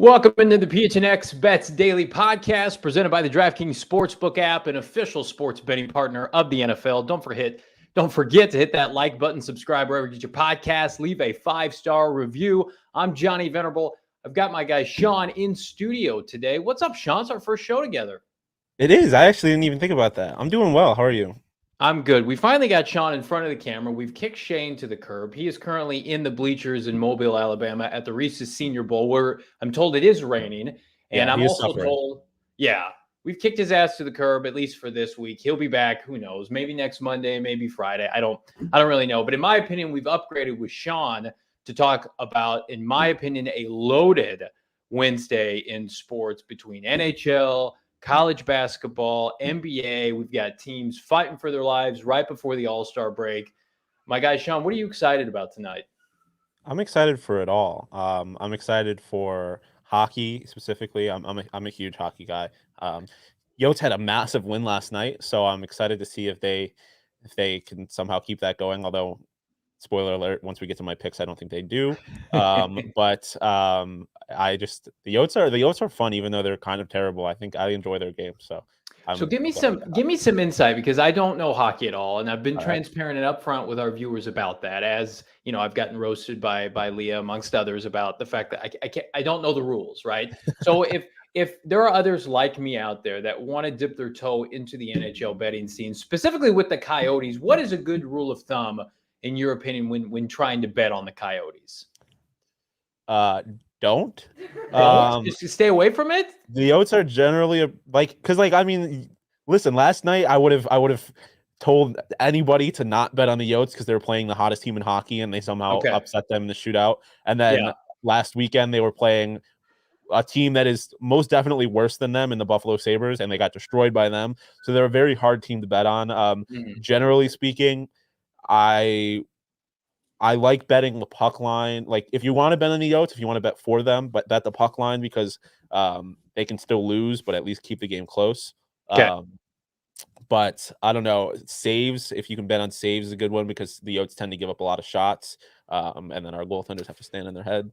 Welcome into the PHNX Bets Daily Podcast, presented by the DraftKings Sportsbook app, an official sports betting partner of the NFL. Don't forget to hit that like button, subscribe wherever you get your podcasts, leave a 5-star review. I'm Johnny Venerable. I've got my guy Shawn in studio today. What's up, Shawn? It's our first show together. It is. I actually didn't even think about that. I'm doing well. How are you? I'm good. We finally got Shawn in front of the camera. We've kicked Shane to the curb. He is currently in the bleachers in Mobile, Alabama at the Reese's Senior Bowl, where I'm told it is raining. And I'm also told, we've kicked his ass to the curb, at least for this week. He'll be back. Who knows? Maybe next Monday, maybe Friday. I don't really know. But in my opinion, we've upgraded with Shawn to talk about, in my opinion, a loaded Wednesday in sports between NHL, college basketball, NBA. We've got teams fighting for their lives right before the All-Star break. My guy, Shawn, what are you excited about tonight? I'm excited for it all. I'm excited for hockey specifically. I'm a huge hockey guy. Yotes had a massive win last night, so I'm excited to see if they can somehow keep that going. Although, spoiler alert, once we get to my picks, I don't think they do. The Yotes are fun, even though they're kind of terrible. I think I enjoy their game. So give me some insight, because I don't know hockey at all, and I've been transparent and upfront with our viewers about that. As you know, I've gotten roasted by Leah amongst others about the fact that I don't know the rules, right? So if there are others like me out there that want to dip their toe into the NHL betting scene, specifically with the Coyotes, what is a good rule of thumb in your opinion when trying to bet on the Coyotes? Don't just stay away from it. The Yotes are generally listen, last night I would have told anybody to not bet on the Yotes because they were playing the hottest team in hockey and they somehow upset them in the shootout. And then last weekend they were playing a team that is most definitely worse than them in the Buffalo Sabres, and they got destroyed by them. So they're a very hard team to bet on. Generally speaking, I like betting the puck line. Like, if you want to bet on the Yotes, if you want to bet for them, but bet the puck line because they can still lose, but at least keep the game close. But I don't know. Saves, if you can bet on saves, is a good one because the Yotes tend to give up a lot of shots, and then our goaltenders have to stand on their head.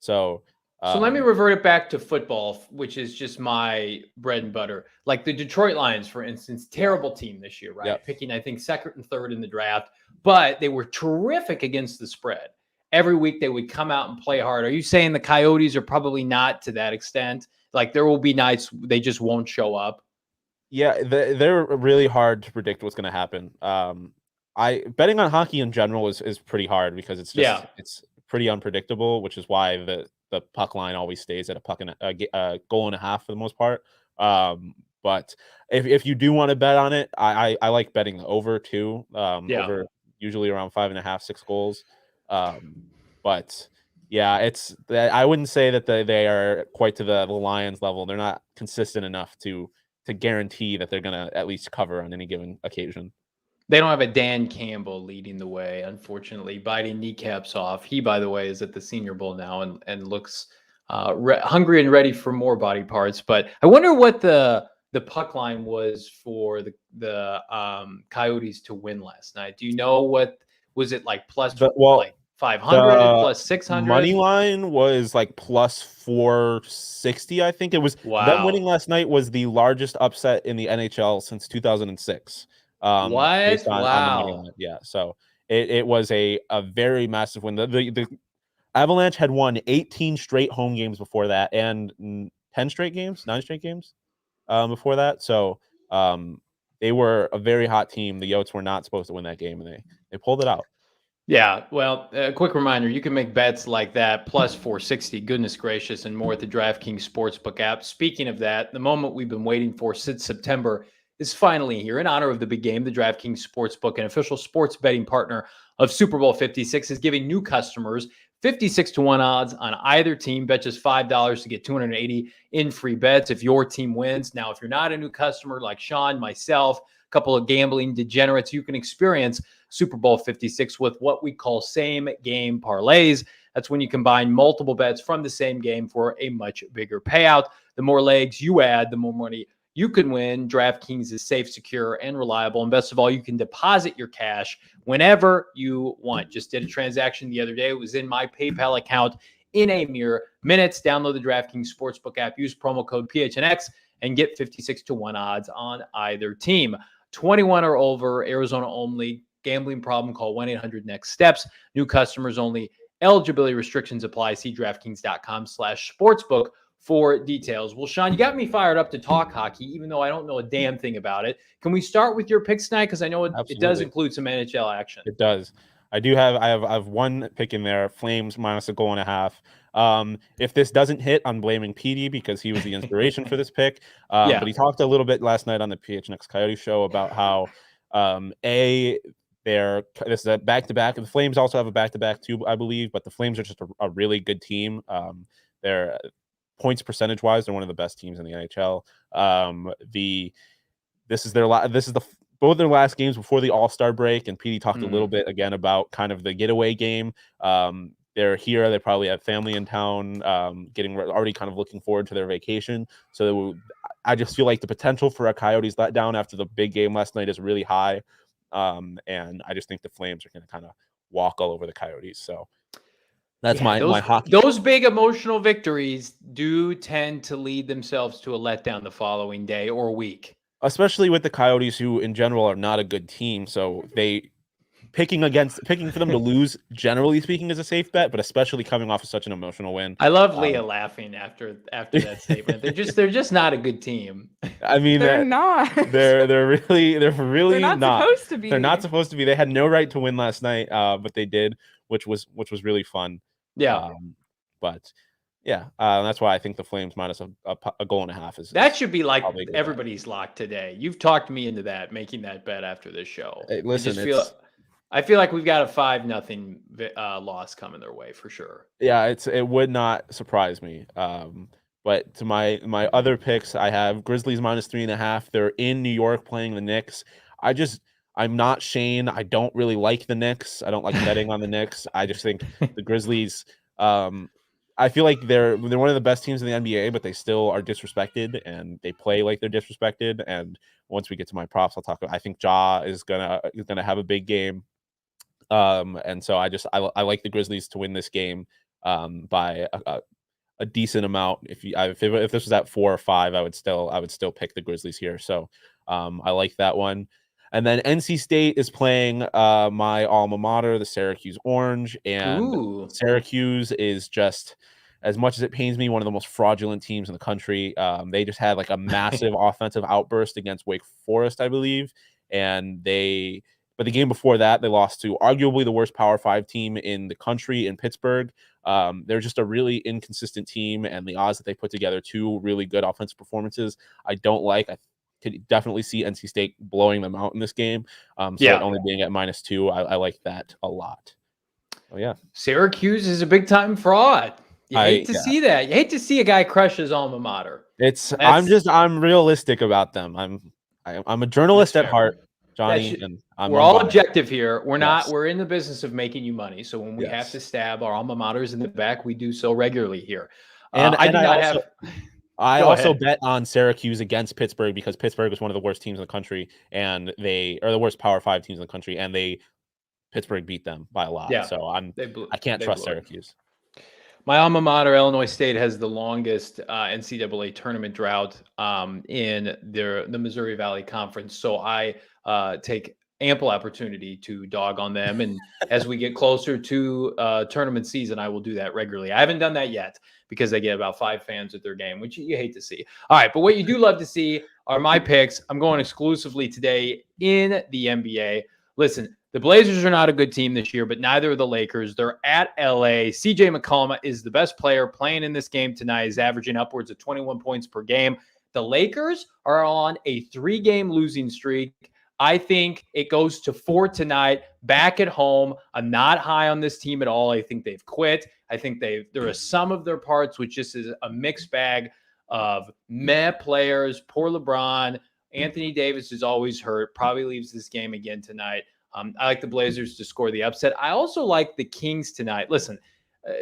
So let me revert it back to football, which is just my bread and butter. Like the Detroit Lions, for instance, terrible team this year, right? Yep. Picking, I think, second and third in the draft, but they were terrific against the spread. Every week they would come out and play hard. Are you saying the Coyotes are probably not to that extent? Like, there will be nights they just won't show up? Yeah, they're really hard to predict what's going to happen. Betting on hockey in general is pretty hard because it's just it's pretty unpredictable, which is why the puck line always stays at a puck and a goal and a half for the most part. But if you do want to bet on it, I like betting the over too. Over usually around 5.5, 6 goals. But yeah, it's that I wouldn't say that they are quite to the Lions level. They're not consistent enough to guarantee that they're gonna at least cover on any given occasion. They don't have a Dan Campbell leading the way, unfortunately, biting kneecaps off. He, by the way, is at the Senior Bowl now and looks hungry and ready for more body parts. But I wonder what the puck line was for the Coyotes to win last night. Do you know what was it like? Like 500 plus 600? Money line was like plus 460. I think it was. Wow. Them winning last night was the largest upset in the NHL since 2006. What? On the money Wow. line. Yeah. So it was a very massive win. The Avalanche had won 18 straight home games before that, and 9 straight games before that. So they were a very hot team. The Yotes were not supposed to win that game, and they pulled it out. Yeah, well, a quick reminder, you can make bets like that, plus 460, goodness gracious, and more at the DraftKings Sportsbook app. Speaking of that, the moment we've been waiting for since September is finally here. In honor of the big game, the DraftKings Sportsbook, an official sports betting partner of Super Bowl 56, is giving new customers 56-1 odds on either team. Bet just $5 to get 280 in free bets if your team wins. Now, if you're not a new customer like Shawn, myself, a couple of gambling degenerates, you can experience Super Bowl 56 with what we call same game parlays. That's when you combine multiple bets from the same game for a much bigger payout. The more legs you add, the more money you can win. DraftKings is safe, secure, and reliable. And best of all, you can deposit your cash whenever you want. Just did a transaction the other day. It was in my PayPal account in a mere minutes. Download the DraftKings Sportsbook app, use promo code PHNX, and get 56-1 odds on either team. 21 or over, Arizona only. Gambling problem, call 1-800-NEXT-STEPS. New customers only. Eligibility restrictions apply. See DraftKings.com/sportsbook for details. Well, Shawn, you got me fired up to talk hockey, even though I don't know a damn thing about it. Can we start with your picks tonight? Because I know it does include some NHL action. It does. I have one pick in there, Flames minus 1.5. If this doesn't hit, I'm blaming Petey because he was the inspiration for this pick. But he talked a little bit last night on the PHNX Coyote show about how this is a back-to-back. The Flames also have a back-to-back too, I believe, but the Flames are just a really good team. They're points percentage-wise, they're one of the best teams in the NHL. This is both their last games before the All-Star break, and Petey talked a little bit again about kind of the getaway game. They're here. They probably have family in town, already kind of looking forward to their vacation. So I just feel like the potential for a Coyotes letdown after the big game last night is really high. And I just think the Flames are going to kind of walk all over the Coyotes. So that's my hockey. Those big emotional victories do tend to lead themselves to a letdown the following day or week. Especially with the Coyotes, who in general are not a good team. So picking for them to lose, generally speaking, is a safe bet, but especially coming off of such an emotional win. I love Leah laughing after that statement. They're just not a good team. I mean, they're not. They're really not supposed to be. They're not supposed to be. They had no right to win last night, but they did, which was really fun. Yeah. But yeah, that's why I think the Flames minus a goal and a half is. That should be like everybody's lock today. You've talked me into making that bet after this show. Hey, listen, I feel like we've got a 5-0 loss coming their way for sure. Yeah, it would not surprise me. But to my other picks, I have Grizzlies minus 3.5. They're in New York playing the Knicks. I'm not Shane. I don't really like the Knicks. I don't like betting on the Knicks. I just think the Grizzlies. I feel like they're one of the best teams in the NBA, but they still are disrespected, and they play like they're disrespected. And once we get to my props, I'll talk about. I think Ja is gonna have a big game. And so I like the Grizzlies to win this game by a decent amount. If this was at 4 or 5, I would still pick the Grizzlies here. So I like that one. And then NC State is playing my alma mater, the Syracuse Orange, and Syracuse is just, as much as it pains me, one of the most fraudulent teams in the country. They just had like a massive offensive outburst against Wake Forest, I believe, but the game before that, they lost to arguably the worst Power 5 team in the country in Pittsburgh. They're just a really inconsistent team, and the odds that they put together 2 really good offensive performances, I don't like. I could definitely see NC State blowing them out in this game. It only being at -2, I like that a lot. Oh yeah, Syracuse is a big-time fraud. You hate to see that. You hate to see a guy crush his alma mater. I'm realistic about them. I'm a journalist at heart, Johnny, and we're all objective here. We're in the business of making you money. So when we have to stab our alma maters in the back, we do so regularly here. I also bet on Syracuse against Pittsburgh because Pittsburgh is one of the worst teams in the country, and they are the worst Power 5 teams in the country, and Pittsburgh beat them by a lot. So I can't trust Syracuse. My alma mater, Illinois State, has the longest NCAA tournament drought in the Missouri Valley Conference. So I take ample opportunity to dog on them. And as we get closer to tournament season, I will do that regularly. I haven't done that yet because they get about 5 fans at their game, which you hate to see. All right, but what you do love to see are my picks. I'm going exclusively today in the NBA. Listen, the Blazers are not a good team this year, but neither are the Lakers. They're at LA. CJ McCollum is the best player playing in this game tonight. He's averaging upwards of 21 points per game. The Lakers are on a 3-game losing streak. I think it goes to 4 tonight, back at home. I'm not high on this team at all. I think they've quit. I think there are some of their parts which just is a mixed bag of meh players. Poor LeBron. Anthony Davis is always hurt. Probably leaves this game again tonight. I like the Blazers to score the upset. I also like the Kings tonight. Listen,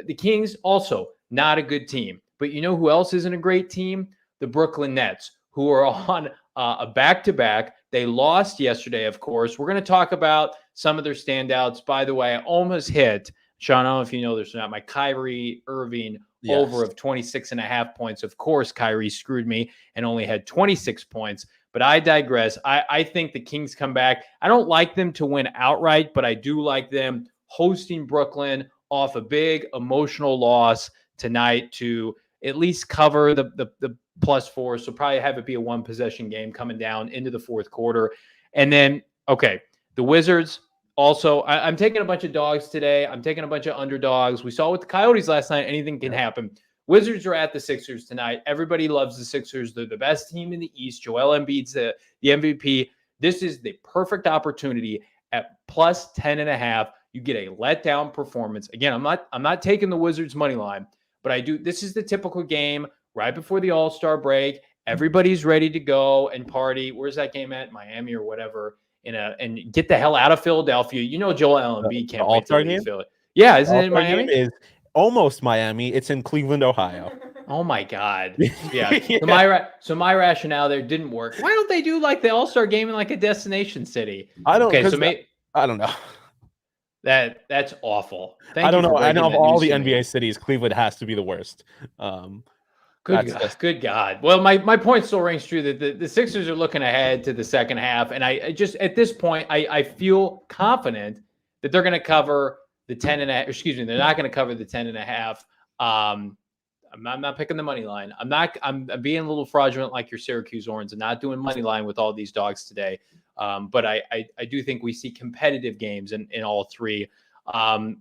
the Kings also not a good team. But you know who else isn't a great team? The Brooklyn Nets, who are on a back-to-back. They lost yesterday, of course. We're going to talk about some of their standouts. By the way, I almost hit Shawn, I don't know if you know this or not. My Kyrie Irving over of 26.5 points. Of course, Kyrie screwed me and only had 26 points. But I digress. I think the Kings come back. I don't like them to win outright, but I do like them hosting Brooklyn off a big emotional loss tonight to at least cover the +4. So probably have it be a one possession game coming down into the fourth quarter. And then, okay, the Wizards. Also, I'm taking a bunch of dogs today. I'm taking a bunch of underdogs. We saw with the Coyotes last night. Anything can happen. Wizards are at the Sixers tonight. Everybody loves the Sixers. They're the best team in the East. Joel Embiid's the MVP. This is the perfect opportunity at +10.5. You get a letdown performance. Again, I'm not taking the Wizards money line, but I do. This is the typical game right before the All-Star break. Everybody's ready to go and party. Where's that game at? Miami or whatever. And get the hell out of Philadelphia. You know Joel Embiid can't wait to leave Philly. Yeah, isn't it in Miami? Game is almost Miami. It's in Cleveland, Ohio. Oh my God. Yeah. yeah. So my rationale there didn't work. Why don't they do like the All-Star game in like a destination city? I don't. Okay, so I don't know. That's awful. I don't know. I know of all the NBA cities, Cleveland has to be the worst. Good God. Well, my point still rings true that the Sixers are looking ahead to the second half. And I just, at this point, I feel confident that they're going to cover the 10.5. Excuse me, they're not going to cover the 10.5. I'm not picking the money line. I'm being a little fraudulent like your Syracuse Orange and not doing money line with all these dogs today. But I do think we see competitive games in all three.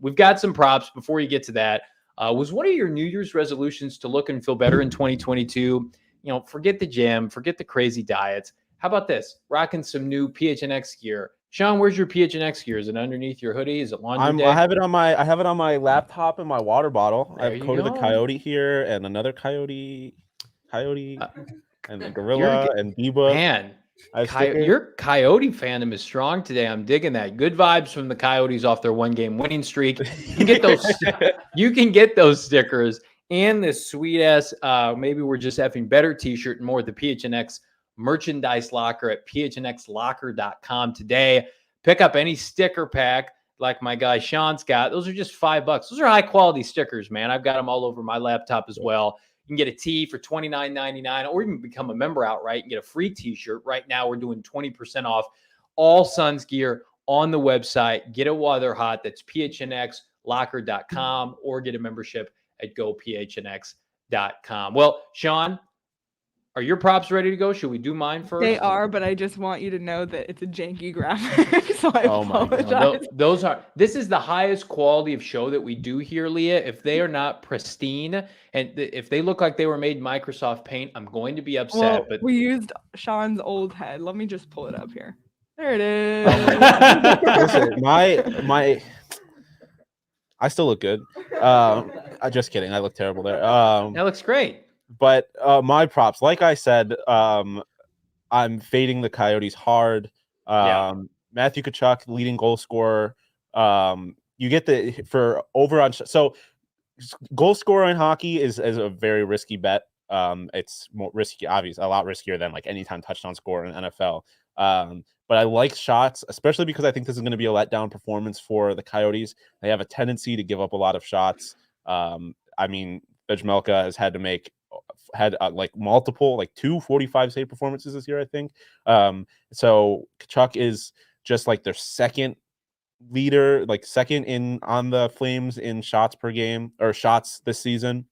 We've got some props before you get to that. Was one of your New Year's resolutions to look and feel better in 2022? You know, forget the gym, forget the crazy diets. How about this? Rocking some new PHNX gear. Shawn, where's your PHNX gear? Is it underneath your hoodie? Is it laundry day? I have it on my laptop and my water bottle. I have Code of the Coyote here and another Coyote, and the Gorilla and Biba. Man, your Coyote fandom is strong today. I'm digging that. Good vibes from the Coyotes off their one-game winning streak. You can get those. You can get those stickers and this sweet ass. Maybe we're just having better T-shirt and more at the PHNX merchandise locker at phnxlocker.com today. Pick up any sticker pack like my guy Shawn's got. Those are just $5. Those are high quality stickers, man. I've got them all over my laptop as well. You can get a tee for $29.99, or you can become a member outright and get a free T-shirt. Right now, we're doing 20% off all Suns gear on the website. Get it while they're hot. That's phnxlocker.com, or get a membership at gophnx.com. Well, Shawn, are your props ready to go? Should we do mine first? They are, but I just want you to know that it's a janky graphic, so I apologize. This is the highest quality of show that we do here, Leah. If they are not pristine and if they look like they were made in Microsoft Paint, I'm going to be upset. Well, but we used Shawn's old head. Let me just pull it up here. There it is. Listen, my I still look good. Just kidding. I look terrible there. That looks great. But my props, like I said, I'm fading the Coyotes hard. Matthew Tkachuk, leading goal scorer. You get for over on. So goal scorer in hockey is a very risky bet. It's more risky, obviously, a lot riskier than like anytime touchdown scorer in NFL. But I like shots, especially because I think this is going to be a letdown performance for the Coyotes. They have a tendency to give up a lot of shots. I mean, Vejmelka has had like multiple, like 2 45 save performances this year, I think. So Tkachuk is just like their second leader, like second in on the Flames in shots per game or shots this season.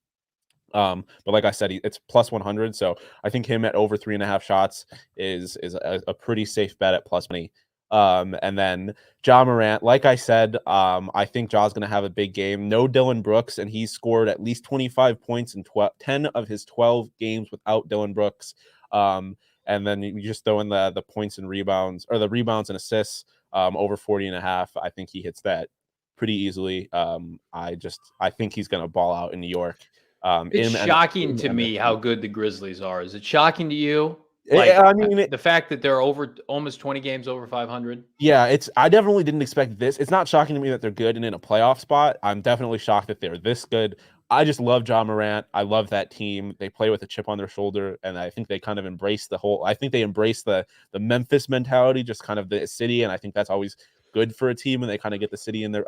But like I said, it's +100. So I think him at over 3.5 shots is a pretty safe bet at +20. And then Ja Morant, like I said, I think Ja's going to have a big game. No Dylan Brooks, and he's scored at least 25 points in 10 of his 12 games without Dylan Brooks. And then you just throw in the points and rebounds, or the rebounds and assists, over 40.5. I think he hits that pretty easily. I think he's going to ball out in New York. It's shocking to me how good the Grizzlies are. Is it shocking to you? The fact that they're over almost 20 games over 500. Yeah, I definitely didn't expect this. It's not shocking to me that they're good and in a playoff spot. I'm definitely shocked that they're this good. I just love Ja Morant. I love that team. They play with a chip on their shoulder, and I think they kind of embrace they embrace the Memphis mentality, just kind of the city, and I think that's always good for a team when they kind of get the city in their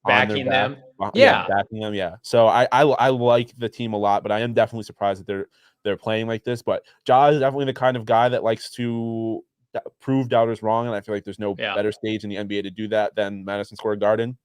backing them. Backing them. Yeah. So I like the team a lot, but I am definitely surprised that they're playing like this. But Ja is definitely the kind of guy that likes to prove doubters wrong, and I feel like there's no better stage in the NBA to do that than Madison Square Garden.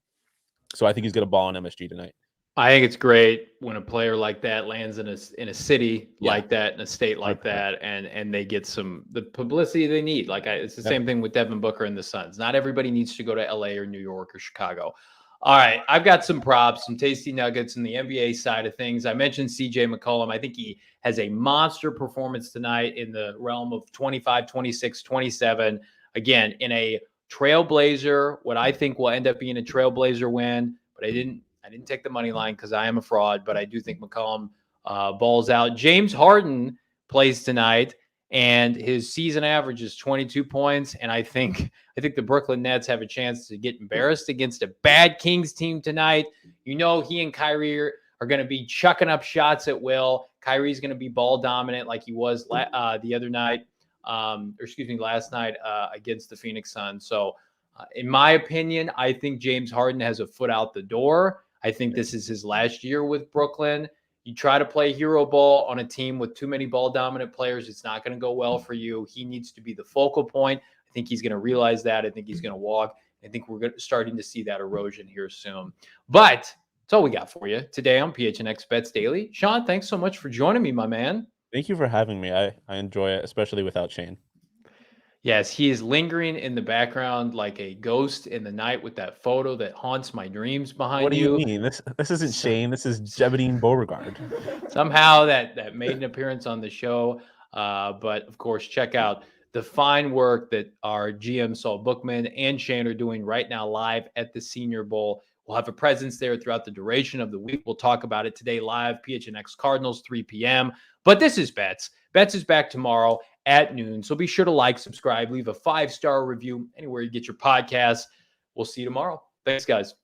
So I think he's gonna ball on MSG tonight. I think it's great when a player like that lands in a city like that, in a state like that, and they get the publicity they need. Like it's the same thing with Devin Booker and the Suns. Not everybody needs to go to LA or New York or Chicago. All right, I've got some props, some tasty nuggets in the NBA side of things. I mentioned CJ McCollum. I think he has a monster performance tonight in the realm of 25, 26, 27. Again, in a Trailblazer, what I think will end up being a Trailblazer win, but I didn't take the money line because I am a fraud, but I do think McCollum balls out. James Harden plays tonight, and his season average is 22 points. And I think the Brooklyn Nets have a chance to get embarrassed against a bad Kings team tonight. You know, he and Kyrie are going to be chucking up shots at will. Kyrie's going to be ball dominant like he was the other night, last night against the Phoenix Suns. So in my opinion, I think James Harden has a foot out the door. I think this is his last year with Brooklyn. You try to play hero ball on a team with too many ball dominant players, it's not going to go well for you. He needs to be the focal point. I think he's going to realize that. I think he's going to walk. I think we're starting to see that erosion here soon. But that's all we got for you today on PHNX Bets Daily. Shawn, thanks so much for joining me, my man. Thank you for having me. I enjoy it, especially without Shane. Yes, he is lingering in the background like a ghost in the night with that photo that haunts my dreams behind you. What do you mean? This isn't Shane. This is Jebediah Beauregard. Somehow that made an appearance on the show. But, of course, check out the fine work that our GM Saul Bookman and Shane are doing right now live at the Senior Bowl. We'll have a presence there throughout the duration of the week. We'll talk about it today live, PHNX Cardinals, 3 p.m. But this is Bets. Bets is back tomorrow at noon. So be sure to like, subscribe, leave a 5-star review anywhere you get your podcasts. We'll see you tomorrow. Thanks, guys.